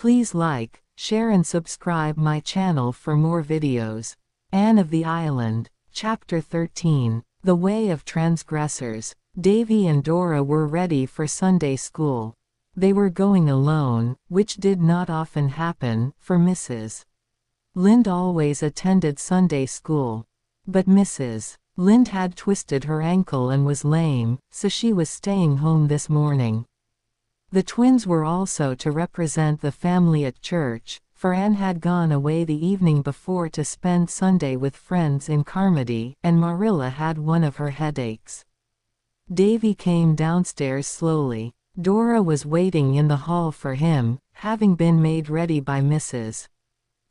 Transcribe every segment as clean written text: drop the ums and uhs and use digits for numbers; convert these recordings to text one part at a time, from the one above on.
Please like, share and subscribe my channel for more videos. Anne of the Island. Chapter 13. The Way of Transgressors. Davy and Dora were ready for Sunday school. They were going alone, which did not often happen, for Mrs. Lynde always attended Sunday school. But Mrs. Lynde had twisted her ankle and was lame, so she was staying home this morning. The twins were also to represent the family at church, for Anne had gone away the evening before to spend Sunday with friends in Carmody, and Marilla had one of her headaches. Davy came downstairs slowly. Dora was waiting in the hall for him, having been made ready by Mrs.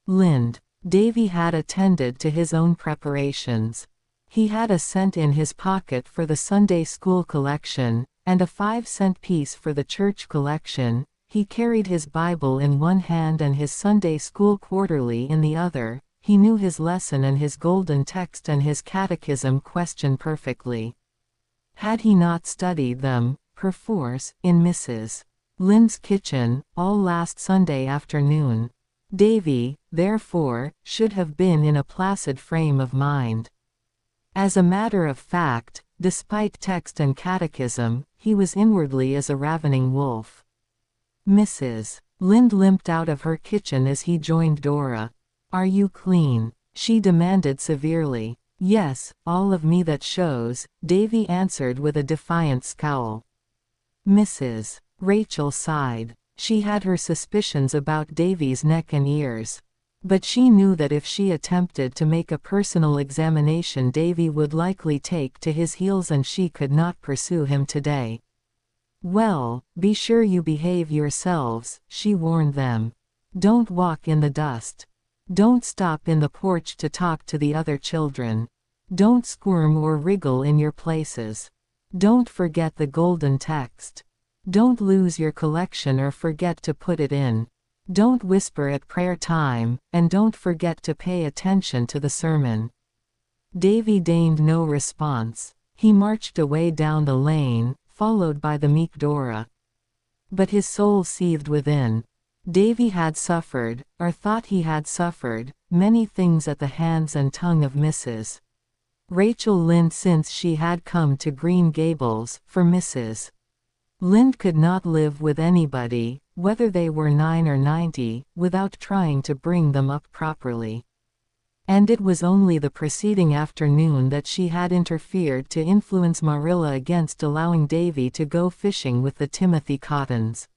Lynde. Davy had attended to his own preparations. He had a cent in his pocket for the Sunday school collection, and a 5-cent piece for the church collection. He carried his Bible in one hand and his Sunday school quarterly in the other. He knew his lesson and his golden text and his catechism question perfectly. Had he not studied them, perforce, in Mrs. Lynde's kitchen, all last Sunday afternoon? Davy, therefore, should have been in a placid frame of mind. As a matter of fact, despite text and catechism, he was inwardly as a ravening wolf. Mrs. Lynde limped out of her kitchen as he joined Dora. "Are you clean?" she demanded severely. "Yes, all of me that shows," Davy answered with a defiant scowl. Mrs. Rachel sighed. She had her suspicions about Davy's neck and ears. But she knew that if she attempted to make a personal examination Davy would likely take to his heels and she could not pursue him today. "Well, be sure you behave yourselves," she warned them. "Don't walk in the dust. Don't stop in the porch to talk to the other children. Don't squirm or wriggle in your places. Don't forget the golden text. Don't lose your collection or forget to put it in. Don't whisper at prayer time, and don't forget to pay attention to the sermon." Davy deigned no response. He marched away down the lane, followed by the meek Dora. But his soul seethed within. Davy had suffered, or thought he had suffered, many things at the hands and tongue of Mrs. Rachel Lynde since she had come to Green Gables, for Mrs. Lynde could not live with anybody, whether they were 9 or 90, without trying to bring them up properly. And it was only the preceding afternoon that she had interfered to influence Marilla against allowing Davy to go fishing with the Timothy Cottons.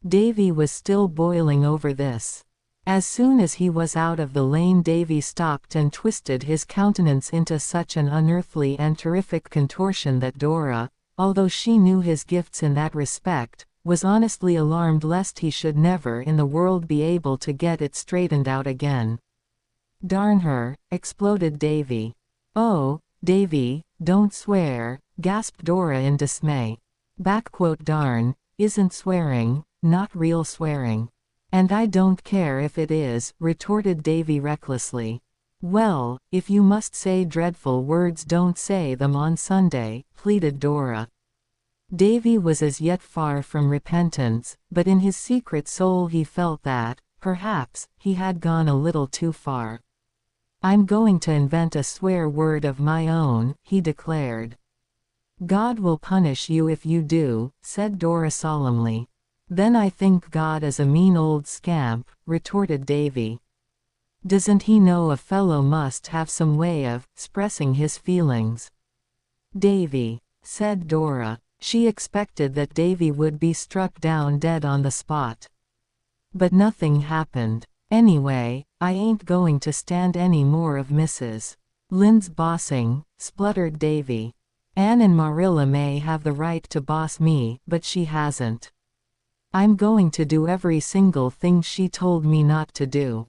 Davy was still boiling over this. As soon as he was out of the lane Davy stopped and twisted his countenance into such an unearthly and terrific contortion that Dora, although she knew his gifts in that respect, was honestly alarmed lest he should never in the world be able to get it straightened out again. "Darn her," exploded Davy. "Oh, Davy, don't swear," gasped Dora in dismay. "Darn, isn't swearing, not real swearing. And I don't care if it is," retorted Davy recklessly. "Well, if you must say dreadful words don't say them on Sunday," pleaded Dora. Davy was as yet far from repentance, but in his secret soul he felt that, perhaps, he had gone a little too far. "I'm going to invent a swear word of my own," he declared. "God will punish you if you do," said Dora solemnly. "Then I think God is a mean old scamp," retorted Davy. "Doesn't he know a fellow must have some way of expressing his feelings?" "Davy," said Dora. She expected that Davy would be struck down dead on the spot. But nothing happened. "Anyway, I ain't going to stand any more of Mrs. Lynde's bossing," spluttered Davy. "Anne and Marilla may have the right to boss me, but she hasn't. I'm going to do every single thing she told me not to do.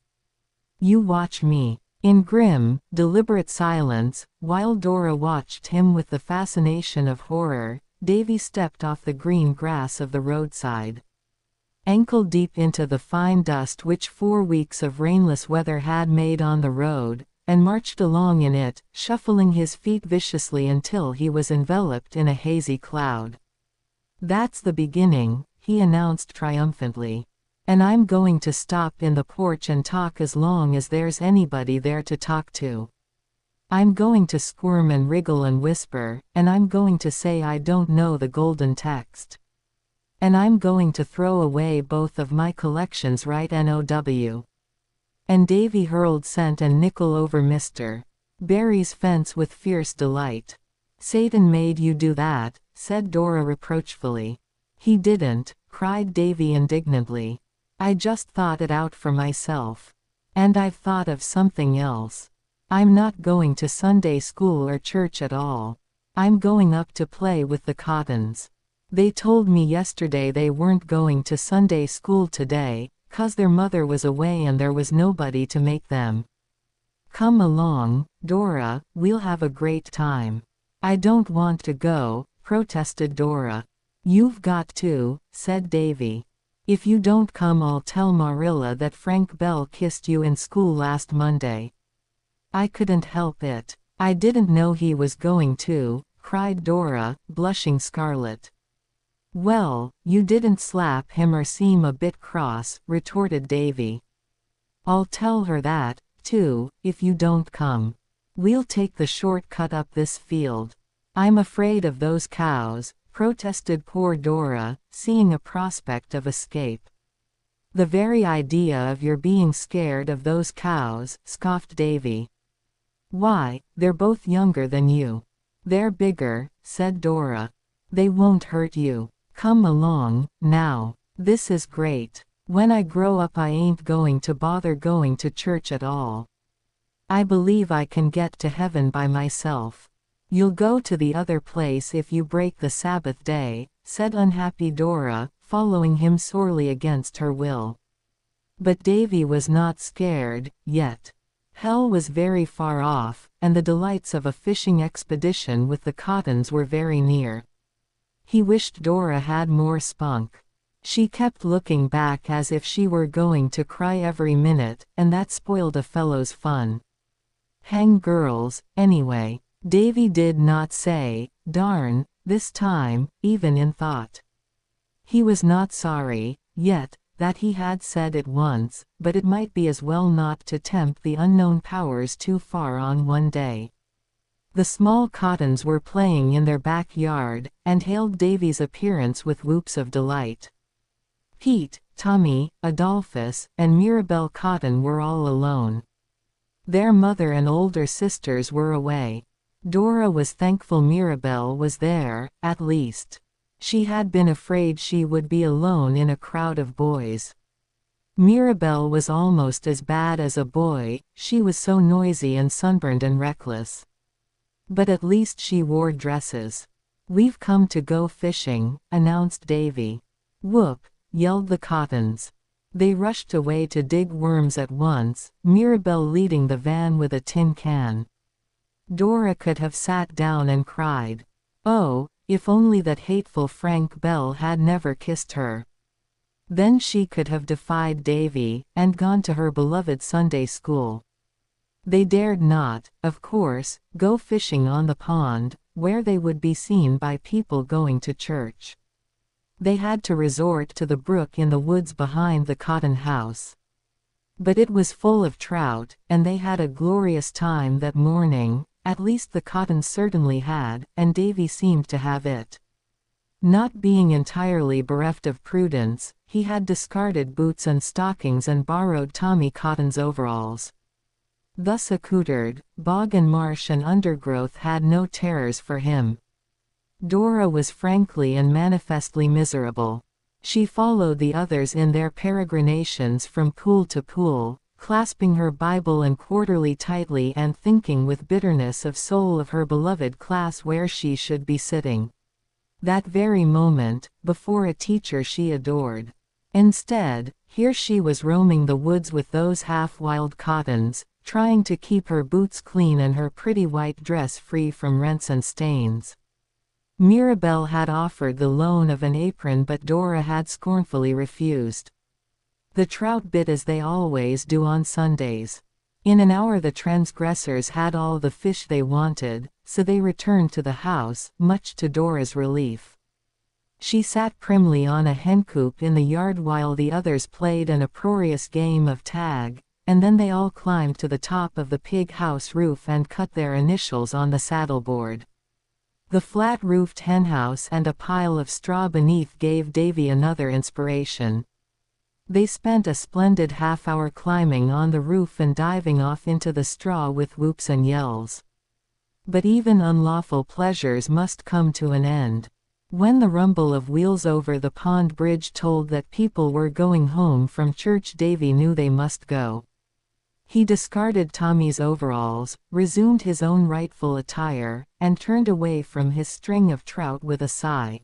You watch me." In grim, deliberate silence, while Dora watched him with the fascination of horror, Davy stepped off the green grass of the roadside. Ankle-deep into the fine dust which 4 weeks of rainless weather had made on the road, and marched along in it, shuffling his feet viciously until he was enveloped in a hazy cloud. "That's the beginning," he announced triumphantly. And I'm going to stop in the porch and talk as long as there's anybody there to talk to. I'm going to squirm and wriggle and whisper, and I'm going to say I don't know the golden text. And I'm going to throw away both of my collections right now. And Davy hurled cent and nickel over Mr. Barry's fence with fierce delight. Satan made you do that, said Dora reproachfully. He didn't, cried Davy indignantly. I just thought it out for myself. And I've thought of something else. I'm not going to Sunday school or church at all. I'm going up to play with the Cottons. They told me yesterday they weren't going to Sunday school today, 'cause their mother was away and there was nobody to make them. Come along, Dora, we'll have a great time. I don't want to go, protested Dora. You've got to, said Davy. If you don't come I'll tell Marilla that Frank Bell kissed you in school last Monday. I couldn't help it. I didn't know he was going to, cried Dora, blushing scarlet. Well, you didn't slap him or seem a bit cross, retorted Davy. I'll tell her that, too, if you don't come. We'll take the short cut up this field. I'm afraid of those cows, protested poor Dora, seeing a prospect of escape. The very idea of your being scared of those cows, scoffed Davy. Why, they're both younger than you. They're bigger, said Dora. They won't hurt you. Come along, now. This is great. When I grow up I ain't going to bother going to church at all. I believe I can get to heaven by myself. You'll go to the other place if you break the Sabbath day, said unhappy Dora, following him sorely against her will. But Davy was not scared, yet. Hell was very far off, and the delights of a fishing expedition with the Cottons were very near. He wished Dora had more spunk. She kept looking back as if she were going to cry every minute, and that spoiled a fellow's fun. Hang girls, anyway. Davy did not say, darn, this time, even in thought. He was not sorry, yet, that he had said it once, but it might be as well not to tempt the unknown powers too far on one day. The small Cottons were playing in their backyard, and hailed Davy's appearance with whoops of delight. Pete, Tommy, Adolphus, and Mirabel Cotton were all alone. Their mother and older sisters were away. Dora was thankful Mirabel was there, at least. She had been afraid she would be alone in a crowd of boys. Mirabel was almost as bad as a boy, she was so noisy and sunburned and reckless. But at least she wore dresses. We've come to go fishing, announced Davy. Whoop, yelled the Cottons. They rushed away to dig worms at once, Mirabel leading the van with a tin can. Dora could have sat down and cried. Oh, if only that hateful Frank Bell had never kissed her. Then she could have defied Davy, and gone to her beloved Sunday school. They dared not, of course, go fishing on the pond, where they would be seen by people going to church. They had to resort to the brook in the woods behind the Cotton house. But it was full of trout, and they had a glorious time that morning, at least the Cottons certainly had, and Davy seemed to have it. Not being entirely bereft of prudence, he had discarded boots and stockings and borrowed Tommy Cotton's overalls. Thus accoutred, bog and marsh and undergrowth had no terrors for him. Dora was frankly and manifestly miserable. She followed the others in their peregrinations from pool to pool, clasping her Bible and quarterly tightly and thinking with bitterness of soul of her beloved class where she should be sitting. That very moment, before a teacher she adored. Instead, here she was roaming the woods with those half-wild Cottons, trying to keep her boots clean and her pretty white dress free from rents and stains. Mirabel had offered the loan of an apron but Dora had scornfully refused. The trout bit as they always do on Sundays. In an hour the transgressors had all the fish they wanted, so they returned to the house, much to Dora's relief. She sat primly on a hencoop in the yard while the others played an uproarious game of tag, and then they all climbed to the top of the pig house roof and cut their initials on the saddleboard. The flat-roofed henhouse and a pile of straw beneath gave Davy another inspiration. They spent a splendid half-hour climbing on the roof and diving off into the straw with whoops and yells. But even unlawful pleasures must come to an end. When the rumble of wheels over the pond bridge told that people were going home from church, Davy knew they must go. He discarded Tommy's overalls, resumed his own rightful attire, and turned away from his string of trout with a sigh.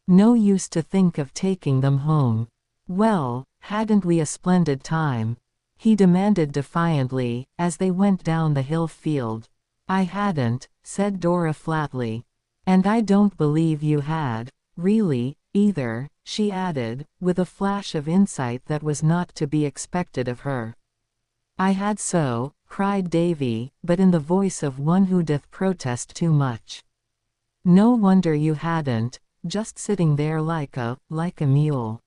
No use to think of taking them home. "Well, hadn't we a splendid time?" he demanded defiantly, as they went down the hill field. "I hadn't," said Dora flatly. "And I don't believe you had, really, either," she added, with a flash of insight that was not to be expected of her. "I had so," cried Davy, but in the voice of one who doth protest too much. "No wonder you hadn't, just sitting there like a mule."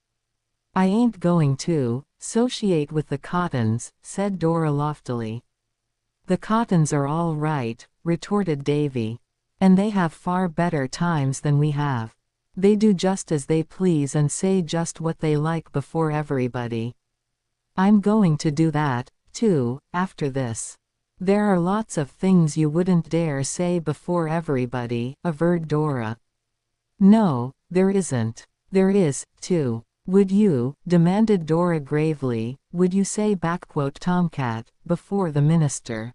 "I ain't going to associate with the Cottons," said Dora loftily. "The Cottons are all right," retorted Davy. "And they have far better times than we have. They do just as they please and say just what they like before everybody. I'm going to do that, too, after this." "There are lots of things you wouldn't dare say before everybody," averred Dora. "No, there isn't. There is, too." "Would you," demanded Dora gravely, "would you say "tomcat" before the minister?"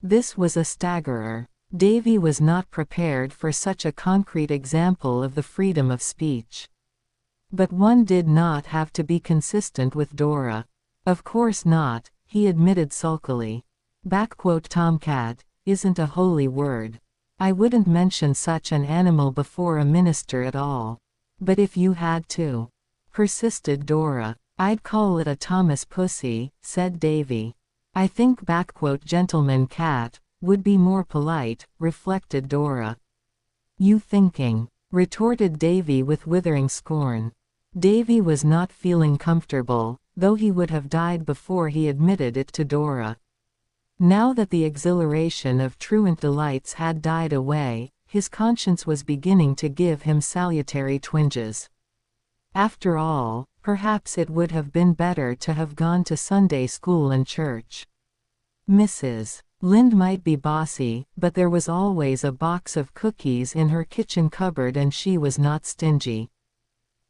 This was a staggerer. Davy was not prepared for such a concrete example of the freedom of speech. But one did not have to be consistent with Dora. "Of course not," he admitted sulkily. "Tomcat isn't a holy word. I wouldn't mention such an animal before a minister at all. But if you had to," persisted Dora. "I'd call it a Thomas pussy," said Davy. "I think gentleman cat would be more polite," reflected Dora. "You thinking?" retorted Davy with withering scorn. Davy was not feeling comfortable, though he would have died before he admitted it to Dora. Now that the exhilaration of truant delights had died away, his conscience was beginning to give him salutary twinges. After all, perhaps it would have been better to have gone to Sunday school and church. Mrs. Lynde might be bossy, but there was always a box of cookies in her kitchen cupboard and she was not stingy.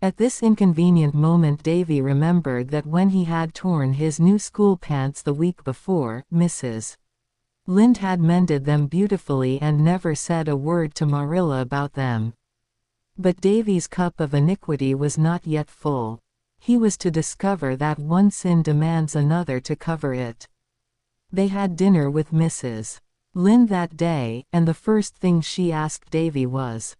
At this inconvenient moment Davy remembered that when he had torn his new school pants the week before, Mrs. Lynde had mended them beautifully and never said a word to Marilla about them. But Davy's cup of iniquity was not yet full. He was to discover that one sin demands another to cover it. They had dinner with Mrs. Lynde that day, and the first thing she asked Davy was,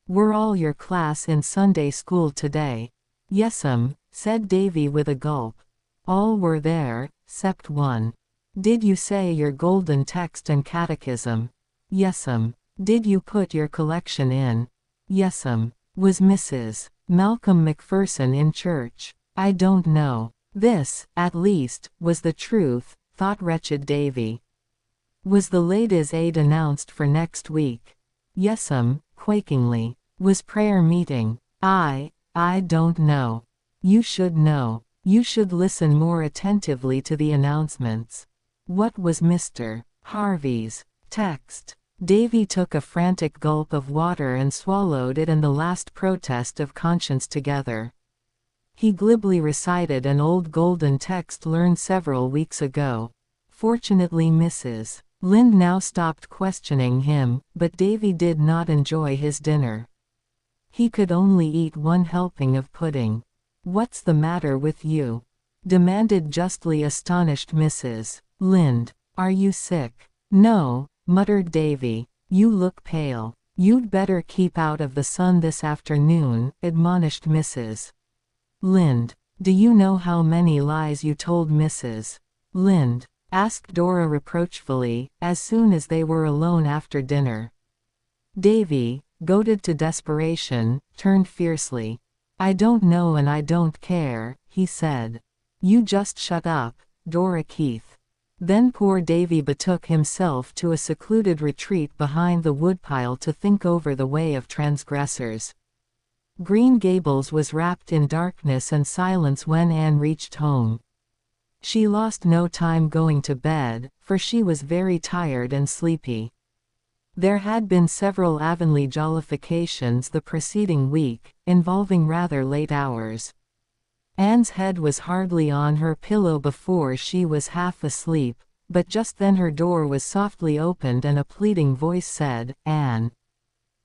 "Were all your class in Sunday school today?" "Yes'm," said Davy with a gulp. "All were there, 'cept one." "Did you say your golden text and catechism?" "Yes'm." "Did you put your collection in?" "Yes'm." "Was Mrs. Malcolm McPherson in church?" "I don't know." This, at least, was the truth, thought wretched Davy. "Was the ladies' aid announced for next week?" "Yes'm," quakingly. "Was prayer meeting?" I don't know." "You should know. You should listen more attentively to the announcements." "What was Mr. Harvey's text?" Davy took a frantic gulp of water and swallowed it and the last protest of conscience together. He glibly recited an old golden text learned several weeks ago. Fortunately Mrs. Lynde now stopped questioning him, but Davy did not enjoy his dinner. He could only eat one helping of pudding. "What's the matter with you?" demanded justly astonished Mrs. Lynde. "Are you sick?" "No," muttered Davy. "You look pale. You'd better keep out of the sun this afternoon," admonished Mrs. Lynde. "Do you know how many lies you told Mrs. Lynde?" asked Dora reproachfully, as soon as they were alone after dinner. Davy, goaded to desperation, turned fiercely. "I don't know and I don't care," he said. "You just shut up, Dora Keith." Then poor Davy betook himself to a secluded retreat behind the woodpile to think over the Way of Transgressors. Green Gables was wrapped in darkness and silence when Anne reached home. She lost no time going to bed, for she was very tired and sleepy. There had been several Avonlea jollifications the preceding week, involving rather late hours. Anne's head was hardly on her pillow before she was half asleep, but just then her door was softly opened and a pleading voice said, "Anne."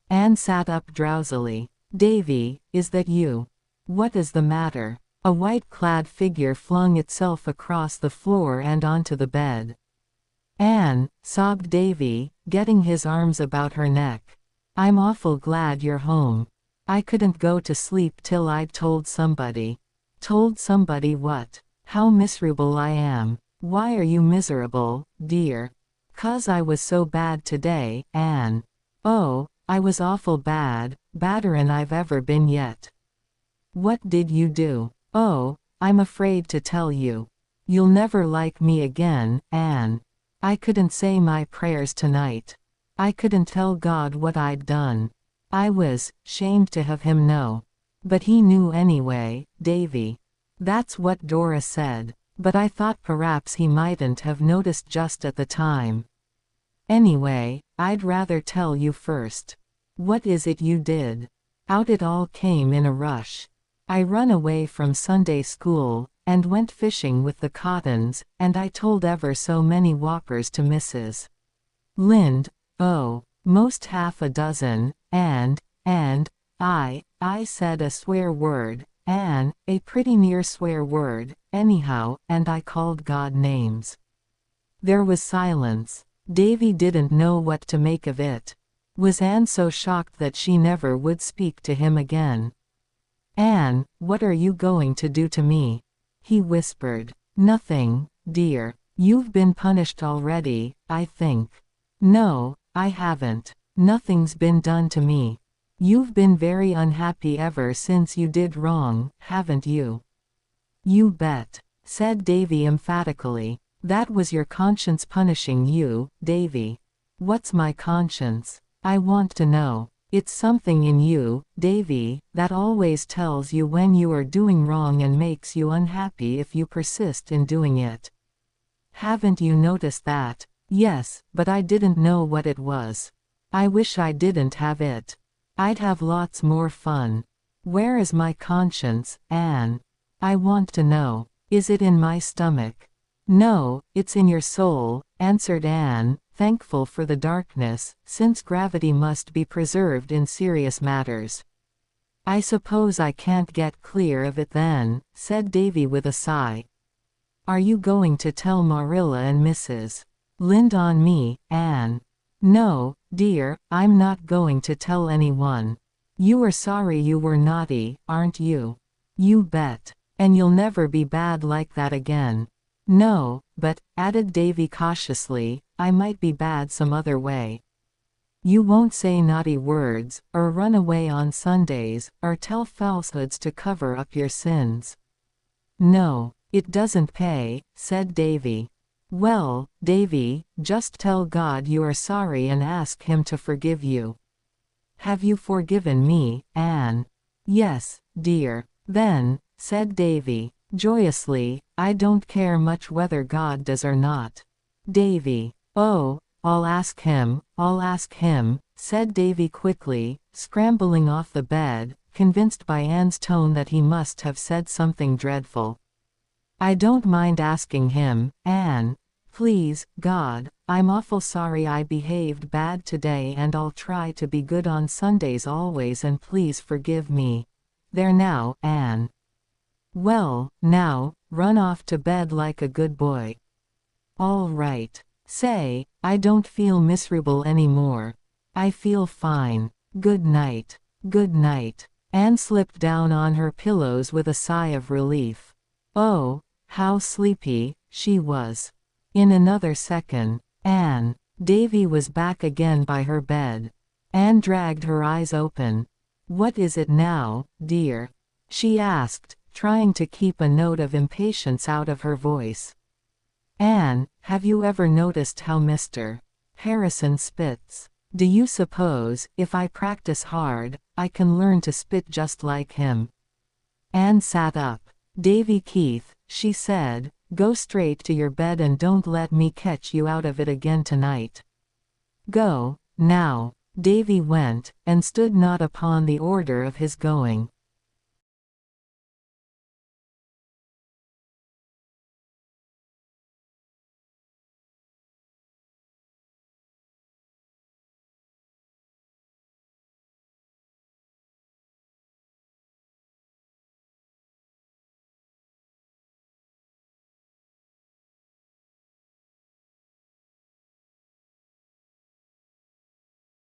Anne sat up drowsily. "Davy, is that you? What is the matter?" A white-clad figure flung itself across the floor and onto the bed. "Anne," sobbed Davy, getting his arms about her neck. "I'm awful glad you're home. I couldn't go to sleep till I'd told somebody." "Told somebody what?" "How miserable I am." "Why are you miserable, dear?" "'Cause I was so bad today, Anne." "Oh, I was awful bad, badder'n I've ever been yet." "What did you do?" "Oh, I'm afraid to tell you. You'll never like me again, Anne. I couldn't say my prayers tonight. I couldn't tell God what I'd done. I was 'shamed to have him know. But he knew anyway, Davy." That's what Dora said. "But I thought perhaps he mightn't have noticed just at the time. Anyway, I'd rather tell you first." "What is it you did?" Out it all came in a rush. "I run away from Sunday school, and went fishing with the Cottons, and I told ever so many whoppers to Mrs. Lind, oh, most half a dozen, and I said a swear word, Anne, a pretty near swear word, anyhow, and I called God names." There was silence. Davy didn't know what to make of it. Was Anne so shocked that she never would speak to him again? "Anne, what are you going to do to me?" he whispered. "Nothing, dear. You've been punished already, I think." "No, I haven't. Nothing's been done to me." "You've been very unhappy ever since you did wrong, haven't you?" "You bet," said Davy emphatically. "That was your conscience punishing you, Davy." "What's my conscience? I want to know." "It's something in you, Davy, that always tells you when you are doing wrong and makes you unhappy if you persist in doing it. Haven't you noticed that?" "Yes, but I didn't know what it was. I wish I didn't have it. I'd have lots more fun." "Where is my conscience, Anne? I want to know. Is it in my stomach?" "No, it's in your soul," answered Anne, thankful for the darkness, since gravity must be preserved in serious matters. "I suppose I can't get clear of it then," said Davy with a sigh. "Are you going to tell Marilla and Mrs. Lind on me, Anne?" "No, dear, I'm not going to tell anyone. You are sorry you were naughty, aren't you?" "You bet. And you'll never be bad like that again." "No, but," added Davy cautiously, "I might be bad some other way." "You won't say naughty words, or run away on Sundays, or tell falsehoods to cover up your sins." "No, it doesn't pay," said Davy. "Well, Davy, just tell God you are sorry and ask him to forgive you." "Have you forgiven me, Anne?" "Yes, dear." "Then," said Davy, joyously, "I don't care much whether God does or not." Davy. "Oh, I'll ask him," said Davy quickly, scrambling off the bed, convinced by Anne's tone that he must have said something dreadful. "I don't mind asking him, Anne. Please, God, I'm awful sorry I behaved bad today and I'll try to be good on Sundays always and please forgive me. There now, Anne. Well, now, run off to bed like a good boy." "All right. Say, I don't feel miserable anymore. I feel fine. Good night." "Good night." Anne slipped down on her pillows with a sigh of relief. Oh, how sleepy she was. In another second, Davy was back again by her bed. Anne dragged her eyes open. "What is it now, dear?" she asked, trying to keep a note of impatience out of her voice. "Anne, have you ever noticed how Mr. Harrison spits? Do you suppose, if I practice hard, I can learn to spit just like him?" Anne sat up. "Davy Keith," she said, "go straight to your bed and don't let me catch you out of it again tonight. Go, now." Davy went, and stood not upon the order of his going.